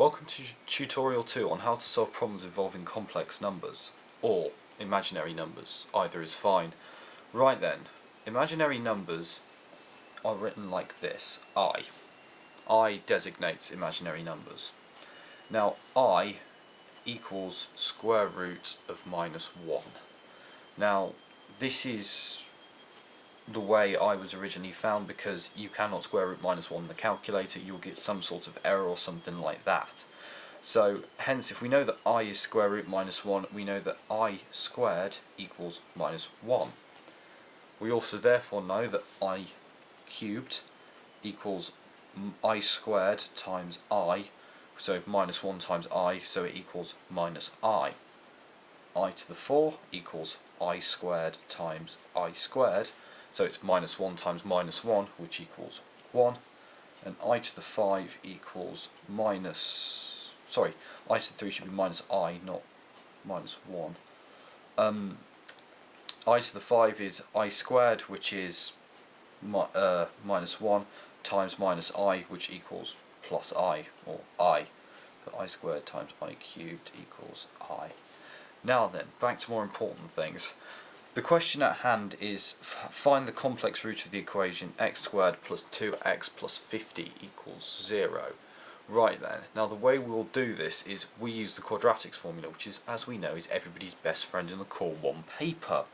Welcome to tutorial 2 on how to solve problems involving complex numbers, or imaginary numbers, either is fine. Right then, imaginary numbers are written like this, I. I designates imaginary numbers. Now I equals square root of minus 1. Now this is the way I was originally found, because you cannot square root minus 1 in the calculator, you'll get some sort of error or something like that. So hence, if we know that I is square root minus 1, we know that I squared equals minus 1. We also therefore know that I cubed equals I squared times I, so minus 1 times I, so it equals minus I. I to the 4 equals I squared times I squared, so it's minus 1 times minus 1, which equals 1. And I to the 5 equals minus... sorry, I to the 3 should be minus I, not minus 1. I to the 5 is I squared, which is minus 1, times minus I, which equals plus I, or I. So I squared times I cubed equals I. Now then, back to more important things. The question at hand is find the complex root of the equation x squared plus 2x plus 50 equals 0. Right then, now the way we'll do this is we use the quadratic formula, which is, as we know, is everybody's best friend in the core 1 paper.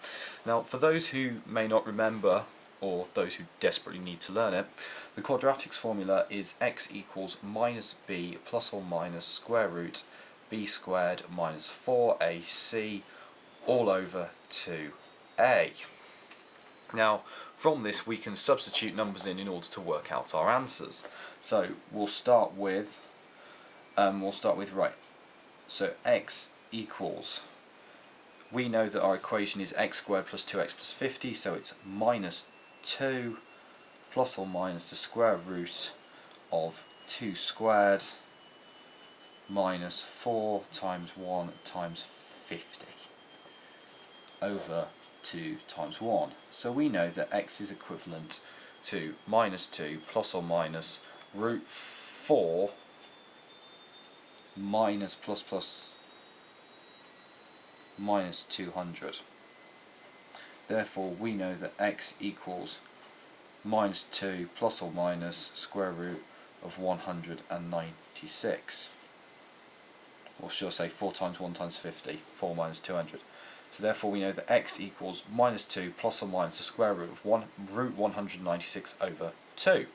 Now for those who may not remember, or those who desperately need to learn it, the quadratic formula is x equals minus b plus or minus square root b squared minus 4ac all over 2a. Now from this we can substitute numbers in order to work out our answers. So we'll start with right. So x equals, we know that our equation is x squared plus 2x plus 50, so it's minus 2 plus or minus the square root of 2 squared minus 4 times 1 times 50 over 2 times 1. So we know that x is equivalent to minus 2 plus or minus root 4 minus plus plus minus 200. Therefore we know that x equals minus 2 plus or minus square root of 196. Or should I say 4 times 1 times 50, 4 minus 200. So therefore we know that x equals minus 2 plus or minus the square root of root 196 over 2.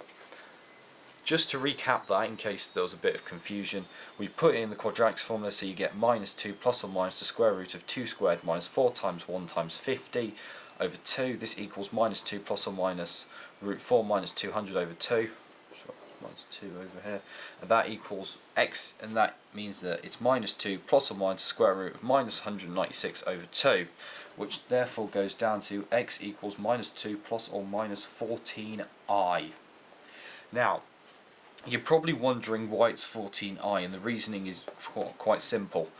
Just to recap that, in case there was a bit of confusion, we put in the quadratic formula, so you get minus 2 plus or minus the square root of 2 squared minus 4 times 1 times 50 over 2. This equals minus 2 plus or minus root 4 minus 200 over 2. Minus 2 over here, and that equals x, and that means that it's minus 2 plus or minus the square root of minus 196 over 2, which therefore goes down to x equals minus 2 plus or minus 14i. Now you're probably wondering why it's 14i, and the reasoning is quite simple.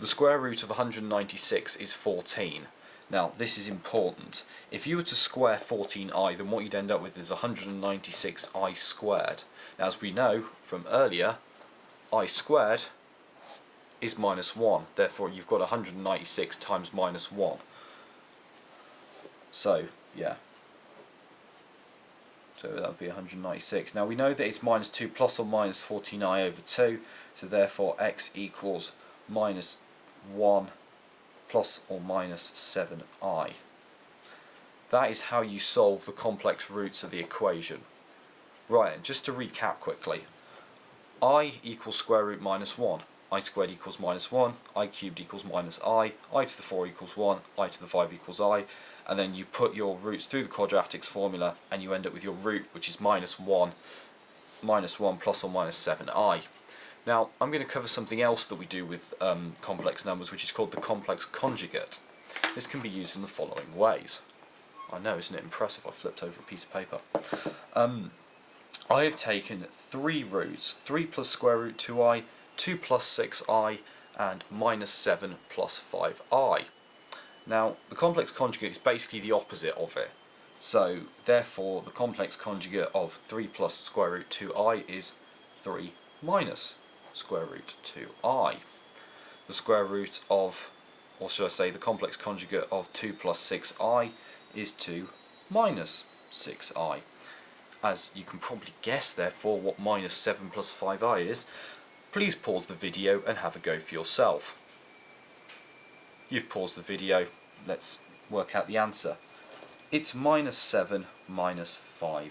The square root of 196 is 14. Now this is important. If you were to square 14i, then what you'd end up with is 196i squared. Now as we know from earlier, I squared is minus 1, therefore you've got 196 times minus 1. So yeah, so that would be 196. Now we know that it's minus 2 plus or minus 14i over 2, so therefore x equals minus 1 plus or minus 7i. That is how you solve the complex roots of the equation. Right, and just to recap quickly, I equals square root minus 1, I squared equals minus 1, I cubed equals minus I to the 4 equals 1, I to the 5 equals I, and then you put your roots through the quadratic formula and you end up with your root, which is minus 1 plus or minus 7i. Now I'm going to cover something else that we do with complex numbers, which is called the complex conjugate. This can be used in the following ways. I know, isn't it impressive? I flipped over a piece of paper. I have taken 3 roots, 3 plus square root 2i, 2 plus 6i, and minus 7 plus 5i. Now the complex conjugate is basically the opposite of it. So therefore the complex conjugate of 3 plus square root 2i is 3 minus square root 2i. The square root of, or should I say the complex conjugate of 2 plus 6i is 2 minus 6i. As you can probably guess therefore what minus 7 plus 5i is, please pause the video and have a go for yourself. You've paused the video, let's work out the answer. It's minus 7 minus 5i.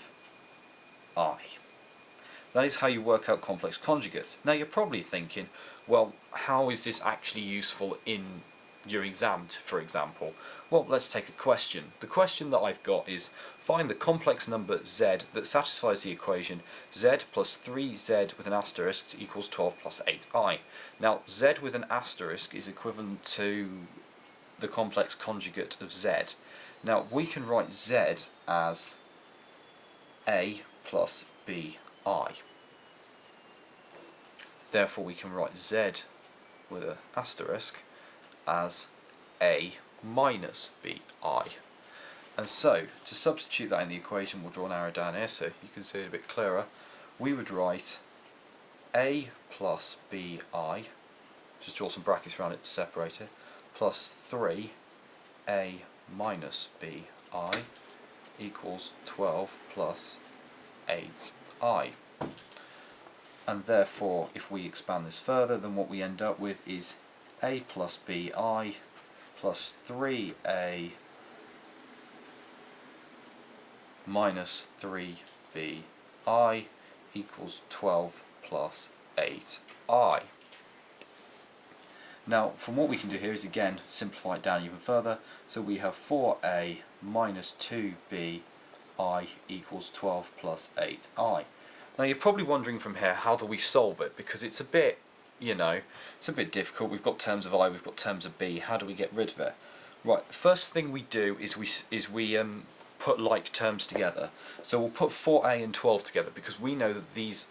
That is how you work out complex conjugates. Now you're probably thinking, well, how is this actually useful in your exam, for example? Well, let's take a question. The question that I've got is, find the complex number z that satisfies the equation z plus 3z with an asterisk equals 12 plus 8i. Now, z with an asterisk is equivalent to the complex conjugate of z. Now, we can write z as a plus bi. Therefore, we can write z with an asterisk as a minus bi. And so, to substitute that in the equation, we'll draw an arrow down here so you can see it a bit clearer. We would write a plus bi, just draw some brackets around it to separate it, plus 3a minus bi equals 12 plus 8i. And therefore, if we expand this further, then what we end up with is a plus bi plus 3a minus 3bi equals 12 plus 8i. Now, from what we can do here is again simplify it down even further. So we have 4a minus 2bi equals 12 plus 8i. Now you're probably wondering from here, how do we solve it? Because it's a bit, it's a bit difficult. We've got terms of I, we've got terms of b. How do we get rid of it? Right, first thing we do is we put like terms together. So we'll put 4a and 12 together because we know that these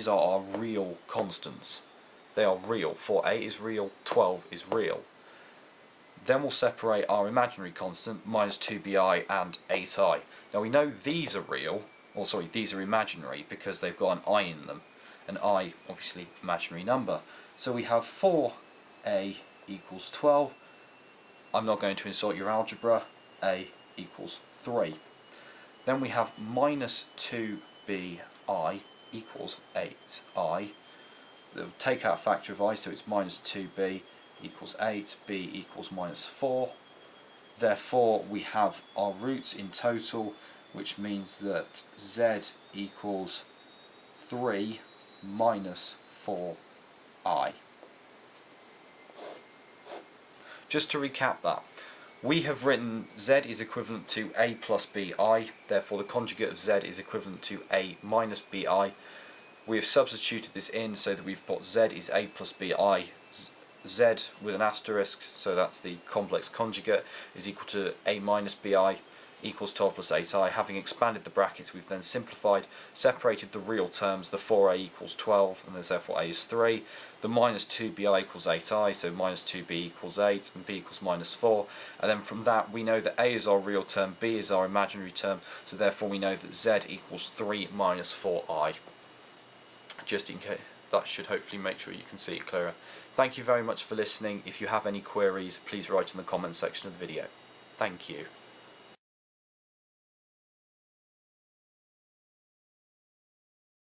are our real constants. They are real. 4a is real, 12 is real. Then we'll separate our imaginary constant, minus 2bi and 8i. Now we know these are real, or sorry, these are imaginary because they've got an I in them. An I, obviously, imaginary number. So we have 4a equals 12. I'm not going to insult your algebra. A equals 3. Then we have minus 2bi equals 8i. We'll take out a factor of I, so it's minus 2b equals 8, b equals minus 4. Therefore, we have our roots in total, which means that z equals 3 minus 4i. Just to recap that, we have written z is equivalent to a plus bi, therefore the conjugate of z is equivalent to a minus bi. We have substituted this in so that we've got z is a plus bi, z with an asterisk, so that's the complex conjugate, is equal to a minus bi equals 12 plus 8i. Having expanded the brackets, we've then simplified, separated the real terms, the 4a equals 12, and therefore a is 3. The minus 2bi equals 8i, so minus 2b equals 8, and b equals minus 4. And then from that, we know that a is our real term, b is our imaginary term, so therefore we know that z equals 3 minus 4i. Just in case, that should hopefully make sure you can see it clearer. Thank you very much for listening. If you have any queries, please write in the comments section of the video. Thank you.